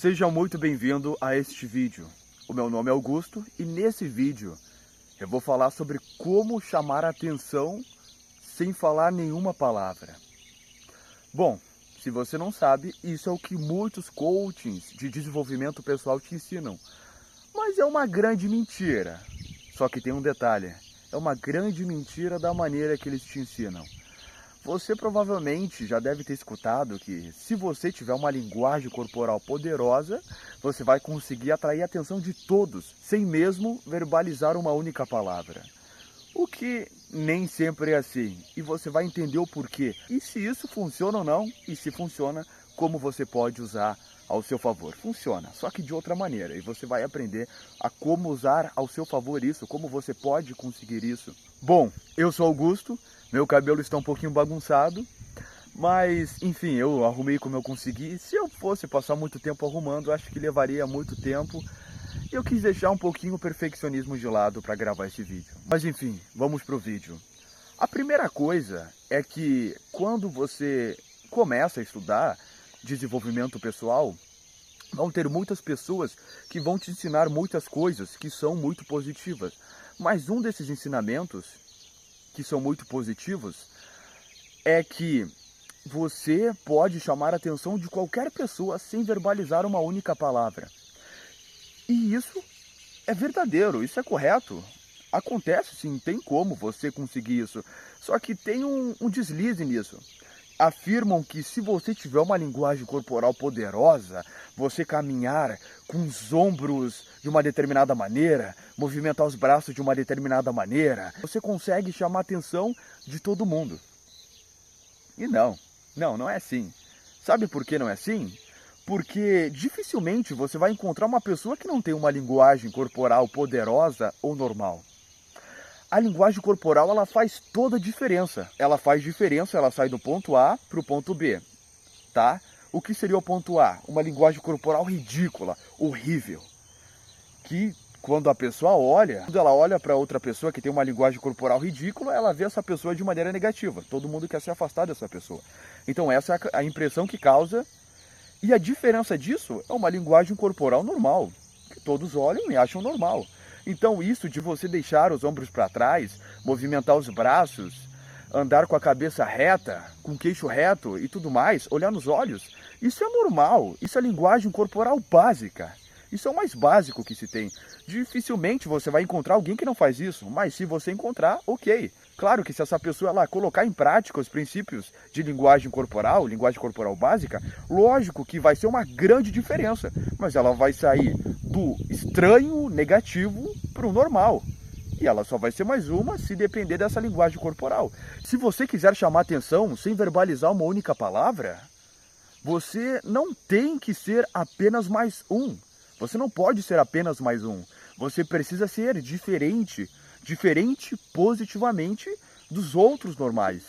Seja muito bem-vindo a este vídeo. O meu nome é Augusto e nesse vídeo eu vou falar sobre como chamar a atenção sem falar nenhuma palavra. Bom, se você não sabe, isso é o que muitos coachings de desenvolvimento pessoal te ensinam. Mas é uma grande mentira. Só que tem um detalhe, é uma grande mentira da maneira que eles te ensinam. Você provavelmente já deve ter escutado que se você tiver uma linguagem corporal poderosa, você vai conseguir atrair a atenção de todos, sem mesmo verbalizar uma única palavra. O que nem sempre é assim, e você vai entender o porquê, e se isso funciona ou não, e se funciona, como você pode usar ao seu favor. Funciona, só que de outra maneira, e você vai aprender a como usar ao seu favor isso, como você pode conseguir isso. Bom, eu sou Augusto, meu cabelo está um pouquinho bagunçado, mas enfim, eu arrumei como eu consegui. Se eu fosse passar muito tempo arrumando, acho que levaria muito tempo. E eu quis deixar um pouquinho o perfeccionismo de lado para gravar esse vídeo. Mas enfim, vamos pro vídeo. A primeira coisa é que quando você começa a estudar desenvolvimento pessoal, vão ter muitas pessoas que vão te ensinar muitas coisas que são muito positivas. Mas um desses ensinamentos que são muito positivos é que você pode chamar a atenção de qualquer pessoa sem verbalizar uma única palavra. E isso é verdadeiro, isso é correto. Acontece sim, tem como você conseguir isso. Só que tem um deslize nisso. Afirmam que se você tiver uma linguagem corporal poderosa, você caminhar com os ombros de uma determinada maneira, movimentar os braços de uma determinada maneira, você consegue chamar a atenção de todo mundo. E não é assim. Sabe por que não é assim? Porque dificilmente você vai encontrar uma pessoa que não tem uma linguagem corporal poderosa ou normal. A linguagem corporal, ela faz toda a diferença. Ela faz diferença, ela sai do ponto A para o ponto B, tá? O que seria o ponto A? Uma linguagem corporal ridícula, horrível. Que quando a pessoa olha, quando ela olha para outra pessoa que tem uma linguagem corporal ridícula, ela vê essa pessoa de maneira negativa. Todo mundo quer se afastar dessa pessoa. Então essa é a impressão que causa. E a diferença disso é uma linguagem corporal normal, que todos olham e acham normal. Então isso de você deixar os ombros para trás, movimentar os braços, andar com a cabeça reta, com o queixo reto e tudo mais, olhar nos olhos, isso é normal, isso é linguagem corporal básica. Isso é o mais básico que se tem. Dificilmente você vai encontrar alguém que não faz isso, mas se você encontrar, ok. Claro que se essa pessoa lá colocar em prática os princípios de linguagem corporal básica, lógico que vai ser uma grande diferença, mas ela vai sair do estranho, negativo, para o normal. E ela só vai ser mais uma se depender dessa linguagem corporal. Se você quiser chamar atenção sem verbalizar uma única palavra, você não tem que ser apenas mais um. Você não pode ser apenas mais um. Você precisa ser diferente positivamente dos outros normais.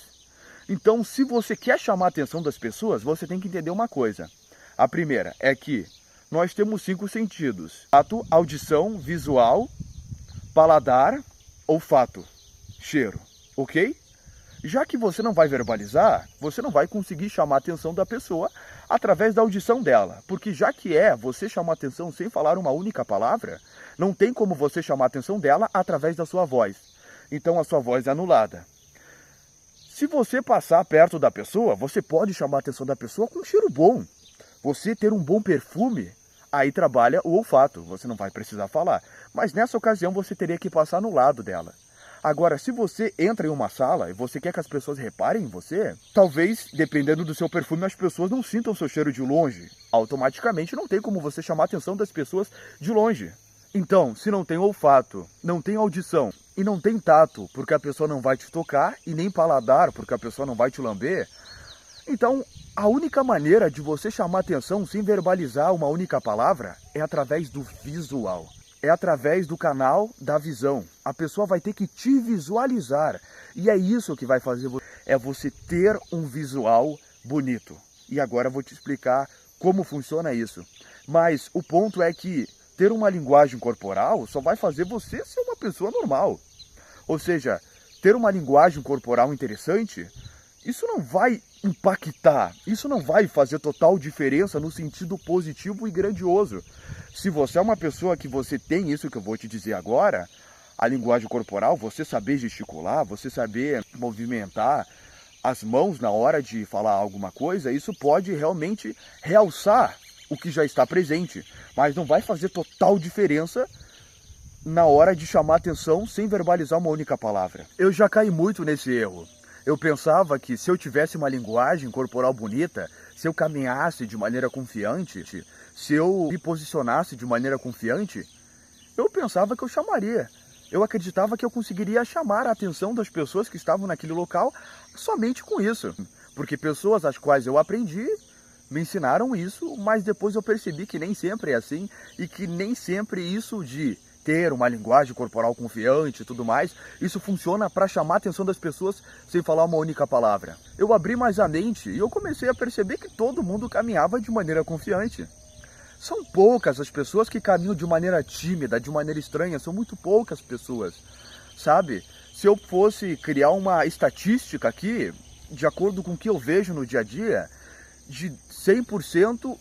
Então, se você quer chamar a atenção das pessoas, você tem que entender uma coisa. A primeira é que nós temos 5 sentidos: tato, audição, visual, paladar, olfato, cheiro, ok? Já que você não vai verbalizar, você não vai conseguir chamar a atenção da pessoa através da audição dela. Porque já que você chamar a atenção sem falar uma única palavra, não tem como você chamar a atenção dela através da sua voz. Então a sua voz é anulada. Se você passar perto da pessoa, você pode chamar a atenção da pessoa com um cheiro bom. Você ter um bom perfume, aí trabalha o olfato, você não vai precisar falar. Mas nessa ocasião você teria que passar no lado dela. Agora, se você entra em uma sala e você quer que as pessoas reparem em você, talvez, dependendo do seu perfume, as pessoas não sintam o seu cheiro de longe. Automaticamente não tem como você chamar a atenção das pessoas de longe. Então, se não tem olfato, não tem audição e não tem tato, porque a pessoa não vai te tocar, e nem paladar, porque a pessoa não vai te lamber, então a única maneira de você chamar a atenção sem verbalizar uma única palavra é através do visual. É através do canal da visão. A pessoa vai ter que te visualizar. E é isso que vai fazer você ter um visual bonito. E agora eu vou te explicar como funciona isso. Mas o ponto é que ter uma linguagem corporal só vai fazer você ser uma pessoa normal. Ou seja, ter uma linguagem corporal interessante, isso não vai impactar. Isso não vai fazer total diferença no sentido positivo e grandioso. Se você é uma pessoa que você tem isso que eu vou te dizer agora, a linguagem corporal, você saber gesticular, você saber movimentar as mãos na hora de falar alguma coisa, isso pode realmente realçar o que já está presente, mas não vai fazer total diferença na hora de chamar atenção sem verbalizar uma única palavra. Eu já caí muito nesse erro. Eu pensava que se eu tivesse uma linguagem corporal bonita, se eu caminhasse de maneira confiante, se eu me posicionasse de maneira confiante, eu pensava que eu chamaria. Eu acreditava que eu conseguiria chamar a atenção das pessoas que estavam naquele local somente com isso. Porque pessoas às quais eu aprendi me ensinaram isso, mas depois eu percebi que nem sempre é assim e que nem sempre isso de ter uma linguagem corporal confiante e tudo mais, isso funciona para chamar a atenção das pessoas sem falar uma única palavra. Eu abri mais a mente e eu comecei a perceber que todo mundo caminhava de maneira confiante. São poucas as pessoas que caminham de maneira tímida, de maneira estranha, são muito poucas pessoas, sabe? Se eu fosse criar uma estatística aqui, de acordo com o que eu vejo no dia a dia, de 100%,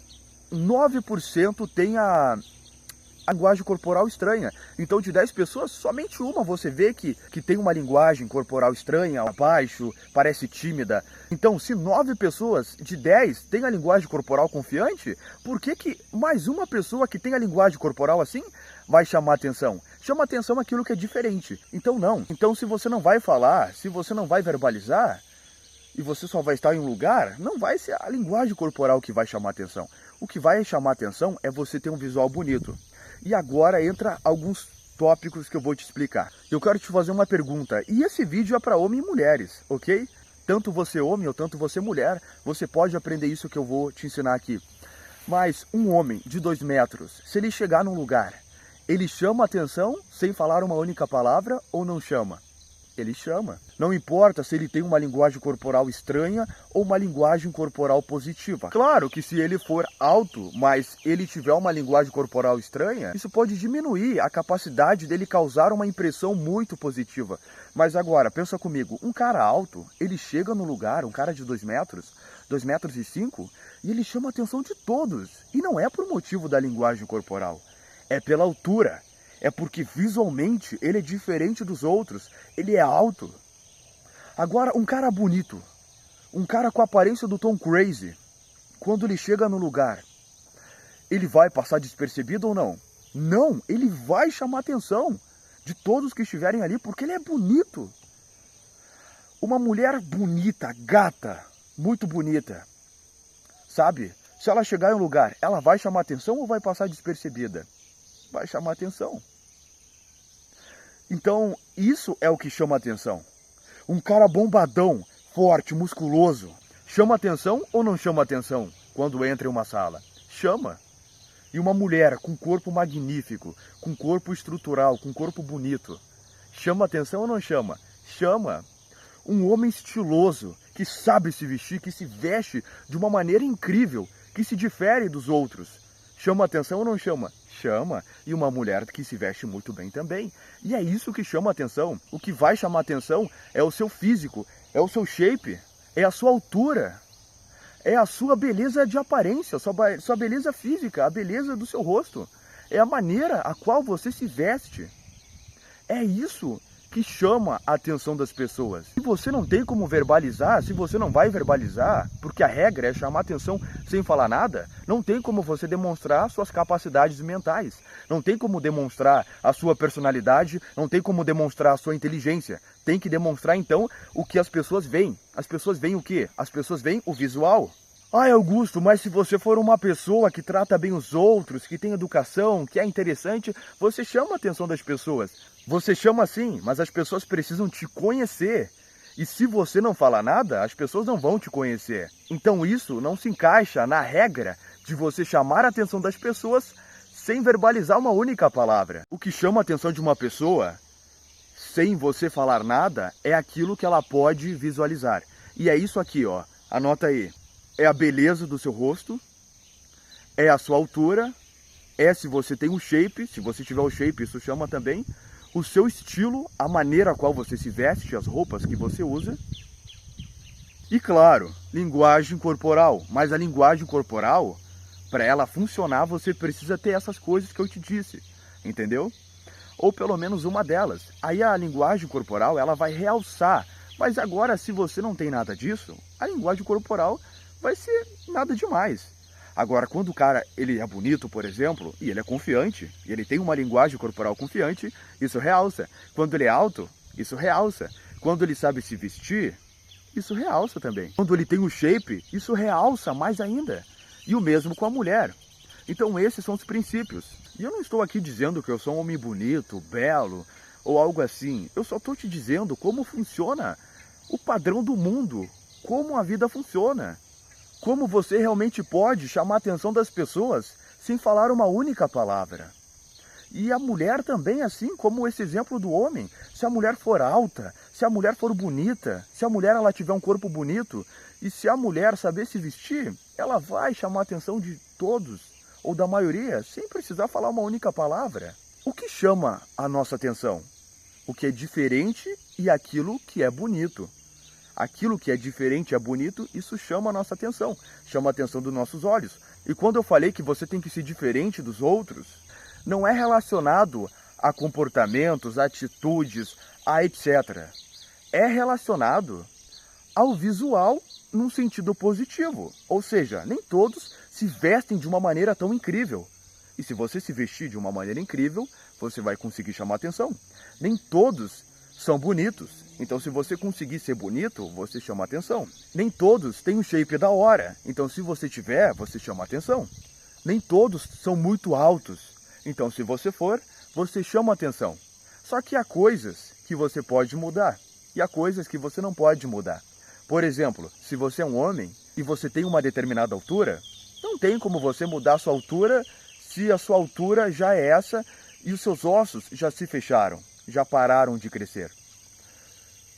9% tem a linguagem corporal estranha. Então, de 10 pessoas, somente uma você vê que tem uma linguagem corporal estranha, abaixo, parece tímida. Então, se 9 pessoas de 10 têm a linguagem corporal confiante, por que mais uma pessoa que tem a linguagem corporal assim vai chamar atenção? Chama atenção aquilo que é diferente. Então, não. Então, se você não vai falar, se você não vai verbalizar, e você só vai estar em um lugar, não vai ser a linguagem corporal que vai chamar atenção. O que vai chamar atenção é você ter um visual bonito. E agora entra alguns tópicos que eu vou te explicar. Eu quero te fazer uma pergunta. E esse vídeo é para homens e mulheres, ok? Tanto você homem ou tanto você mulher, você pode aprender isso que eu vou te ensinar aqui. Mas um homem de 2 metros, se ele chegar num lugar, ele chama atenção sem falar uma única palavra ou não chama? Ele chama. Não importa se ele tem uma linguagem corporal estranha ou uma linguagem corporal positiva. Claro que se ele for alto, mas ele tiver uma linguagem corporal estranha, isso pode diminuir a capacidade dele causar uma impressão muito positiva. Mas agora, pensa comigo, um cara alto, ele chega no lugar, um cara de 2 metros, 2 metros e 5, e ele chama a atenção de todos. E não é por motivo da linguagem corporal, é pela altura. É porque visualmente ele é diferente dos outros, ele é alto. Agora, um cara bonito, um cara com a aparência do Tom Cruise, quando ele chega no lugar, ele vai passar despercebido ou não? Não, ele vai chamar a atenção de todos que estiverem ali, porque ele é bonito. Uma mulher bonita, gata, muito bonita, sabe? Se ela chegar em um lugar, ela vai chamar atenção ou vai passar despercebida? Vai chamar atenção. Então, isso é o que chama atenção. Um cara bombadão, forte, musculoso, chama atenção ou não chama atenção quando entra em uma sala? Chama. E uma mulher com corpo magnífico, com corpo estrutural, com corpo bonito, chama atenção ou não chama? Chama. Um homem estiloso, que sabe se vestir, que se veste de uma maneira incrível, que se difere dos outros, chama atenção ou não chama? Chama. E uma mulher que se veste muito bem também. E é isso que chama atenção. O que vai chamar atenção é o seu físico, é o seu shape, é a sua altura, é a sua beleza de aparência, sua beleza física, a beleza do seu rosto. É a maneira a qual você se veste. É isso que chama a atenção das pessoas. Se você não tem como verbalizar, se você não vai verbalizar, porque a regra é chamar atenção sem falar nada, não tem como você demonstrar suas capacidades mentais, não tem como demonstrar a sua personalidade, não tem como demonstrar a sua inteligência. Tem que demonstrar então o que as pessoas veem. As pessoas veem o quê? As pessoas veem o visual. Ah, Augusto, mas se você for uma pessoa que trata bem os outros, que tem educação, que é interessante, você chama a atenção das pessoas. Você chama sim, mas as pessoas precisam te conhecer. E se você não falar nada, as pessoas não vão te conhecer. Então isso não se encaixa na regra de você chamar a atenção das pessoas sem verbalizar uma única palavra. O que chama a atenção de uma pessoa, sem você falar nada, é aquilo que ela pode visualizar. E é isso aqui, ó. Anota aí. É a beleza do seu rosto, é a sua altura, é se você tem um shape, se você tiver o shape, isso chama também, o seu estilo, a maneira a qual você se veste, as roupas que você usa, E claro, linguagem corporal. Mas a linguagem corporal, para ela funcionar, você precisa ter essas coisas que eu te disse, entendeu? Ou pelo menos uma delas. Aí a linguagem corporal, ela vai realçar. Mas agora, se você não tem nada disso, a linguagem corporal vai ser nada demais. Agora, quando o cara ele é bonito, por exemplo, e ele é confiante, e ele tem uma linguagem corporal confiante, isso realça. Quando ele é alto, isso realça. Quando ele sabe se vestir, isso realça também. Quando ele tem o shape, isso realça mais ainda. E o mesmo com a mulher. Então esses são os princípios. E eu não estou aqui dizendo que eu sou um homem bonito, belo, ou algo assim. Eu só estou te dizendo como funciona o padrão do mundo, como a vida funciona. Como você realmente pode chamar a atenção das pessoas sem falar uma única palavra. E a mulher também, assim como esse exemplo do homem. Se a mulher for alta, se a mulher for bonita, se a mulher ela tiver um corpo bonito, e se a mulher saber se vestir, ela vai chamar a atenção de todos, ou da maioria, sem precisar falar uma única palavra. O que chama a nossa atenção? O que é diferente e aquilo que é bonito. Aquilo que é diferente e é bonito, isso chama a nossa atenção, chama a atenção dos nossos olhos. E quando eu falei que você tem que ser diferente dos outros, não é relacionado a comportamentos, a atitudes, a etc. É relacionado ao visual num sentido positivo. Ou seja, nem todos se vestem de uma maneira tão incrível. E se você se vestir de uma maneira incrível, você vai conseguir chamar atenção. Nem todos são bonitos. Então, se você conseguir ser bonito, você chama atenção. Nem todos têm um shape da hora. Então, se você tiver, você chama atenção. Nem todos são muito altos. Então, se você for, você chama atenção. Só que há coisas que você pode mudar e há coisas que você não pode mudar. Por exemplo, se você é um homem e você tem uma determinada altura, não tem como você mudar a sua altura se a sua altura já é essa e os seus ossos já se fecharam, já pararam de crescer.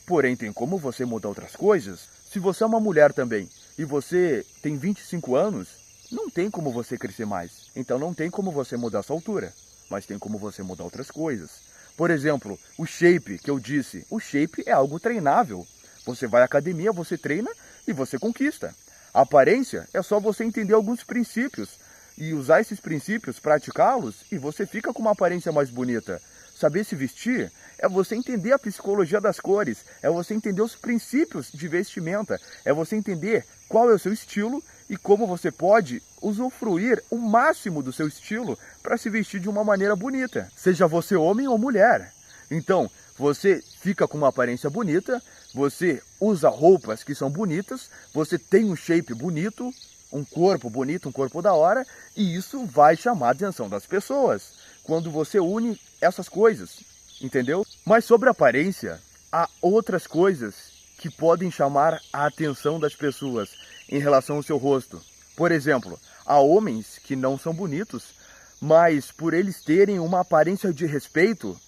Porém, tem como você mudar outras coisas. Se você é uma mulher também e você tem 25 anos, não tem como você crescer mais. Então não tem como você mudar sua altura, mas tem como você mudar outras coisas. Por exemplo, o shape que eu disse. O shape é algo treinável. Você vai à academia, você treina e você conquista. A aparência é só você entender alguns princípios e usar esses princípios, praticá-los, e você fica com uma aparência mais bonita. Saber se vestir é você entender a psicologia das cores, é você entender os princípios de vestimenta, é você entender qual é o seu estilo e como você pode usufruir o máximo do seu estilo para se vestir de uma maneira bonita, seja você homem ou mulher. Então, você fica com uma aparência bonita, você usa roupas que são bonitas, você tem um shape bonito, um corpo bonito, um corpo da hora, e isso vai chamar a atenção das pessoas quando você une essas coisas, entendeu? Mas sobre a aparência, há outras coisas que podem chamar a atenção das pessoas em relação ao seu rosto. Por exemplo, há homens que não são bonitos, mas por eles terem uma aparência de respeito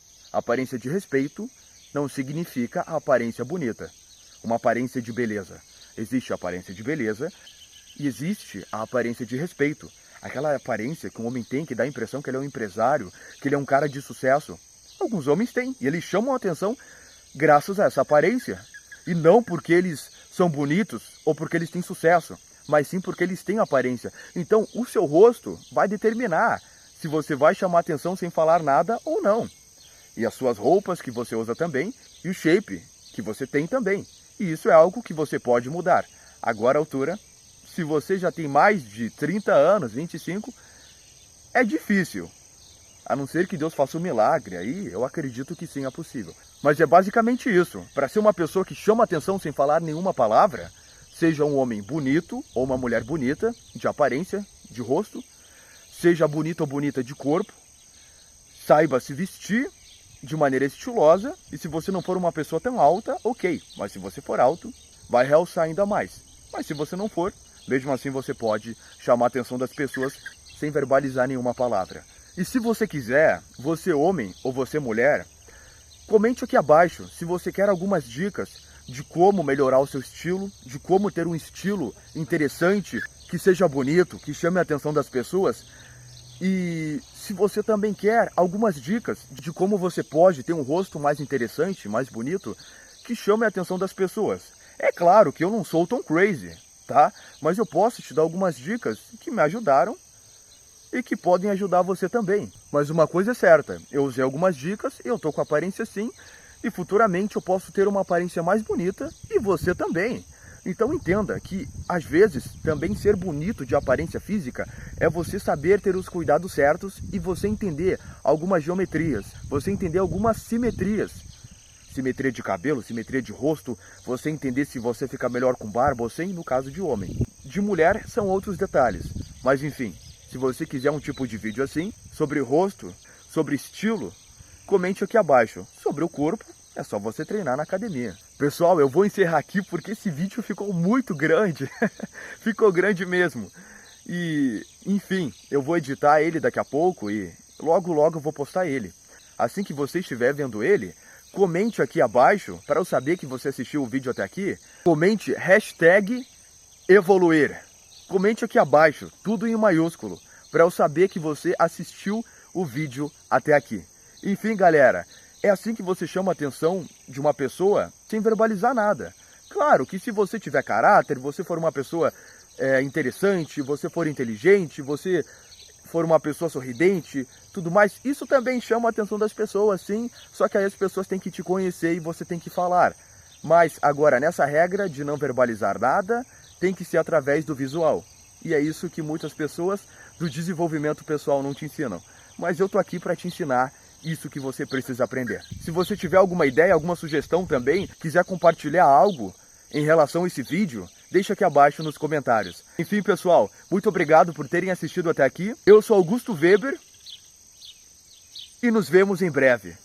não significa a aparência bonita, uma aparência de beleza. Existe a aparência de beleza e existe a aparência de respeito. Aquela aparência que um homem tem que dá a impressão que ele é um empresário, que ele é um cara de sucesso. Alguns homens têm e eles chamam a atenção graças a essa aparência. E não porque eles são bonitos ou porque eles têm sucesso, mas sim porque eles têm aparência. Então o seu rosto vai determinar se você vai chamar atenção sem falar nada ou não. E as suas roupas que você usa também, e o shape que você tem também. E isso é algo que você pode mudar. Agora a altura, se você já tem mais de 30 anos, 25, é difícil. A não ser que Deus faça um milagre, aí eu acredito que sim, é possível. Mas é basicamente isso. Para ser uma pessoa que chama atenção sem falar nenhuma palavra, seja um homem bonito ou uma mulher bonita, de aparência, de rosto, seja bonito ou bonita de corpo, saiba se vestir de maneira estilosa, e se você não for uma pessoa tão alta, ok. Mas se você for alto, vai realçar ainda mais. Mas se você não for, mesmo assim você pode chamar a atenção das pessoas sem verbalizar nenhuma palavra. E se você quiser, você homem ou você mulher, comente aqui abaixo se você quer algumas dicas de como melhorar o seu estilo, de como ter um estilo interessante, que seja bonito, que chame a atenção das pessoas. E se você também quer algumas dicas de como você pode ter um rosto mais interessante, mais bonito, que chame a atenção das pessoas. É claro que eu não sou tão crazy, tá? Mas eu posso te dar algumas dicas que me ajudaram e que podem ajudar você também. Mas uma coisa é certa, eu usei algumas dicas, eu tô com aparência sim, e futuramente eu posso ter uma aparência mais bonita e você também. Então entenda que, às vezes, também ser bonito de aparência física é você saber ter os cuidados certos e você entender algumas geometrias, você entender algumas simetrias. Simetria de cabelo, simetria de rosto, você entender se você fica melhor com barba ou sem, no caso de homem. De mulher são outros detalhes, mas enfim, se você quiser um tipo de vídeo assim, sobre rosto, sobre estilo, comente aqui abaixo. Sobre o corpo, é só você treinar na academia. Pessoal, eu vou encerrar aqui porque esse vídeo ficou muito grande. Ficou grande mesmo. E, enfim, eu vou editar ele daqui a pouco e logo eu vou postar ele. Assim que você estiver vendo ele, comente aqui abaixo, para eu saber que você assistiu o vídeo até aqui. Comente #evoluir. Comente aqui abaixo, tudo em maiúsculo, para eu saber que você assistiu o vídeo até aqui. Enfim, galera, é assim que você chama a atenção de uma pessoa sem verbalizar nada. Claro que se você tiver caráter, você for uma pessoa interessante, você for inteligente, você for uma pessoa sorridente, tudo mais, isso também chama a atenção das pessoas, sim, só que aí as pessoas têm que te conhecer e você tem que falar. Mas agora, nessa regra de não verbalizar nada, tem que ser através do visual. E é isso que muitas pessoas do desenvolvimento pessoal não te ensinam. Mas eu tô aqui para te ensinar isso que você precisa aprender. Se você tiver alguma ideia, alguma sugestão também, quiser compartilhar algo em relação a esse vídeo, deixa aqui abaixo nos comentários. Enfim, pessoal, muito obrigado por terem assistido até aqui. Eu sou Augusto Weber e nos vemos em breve.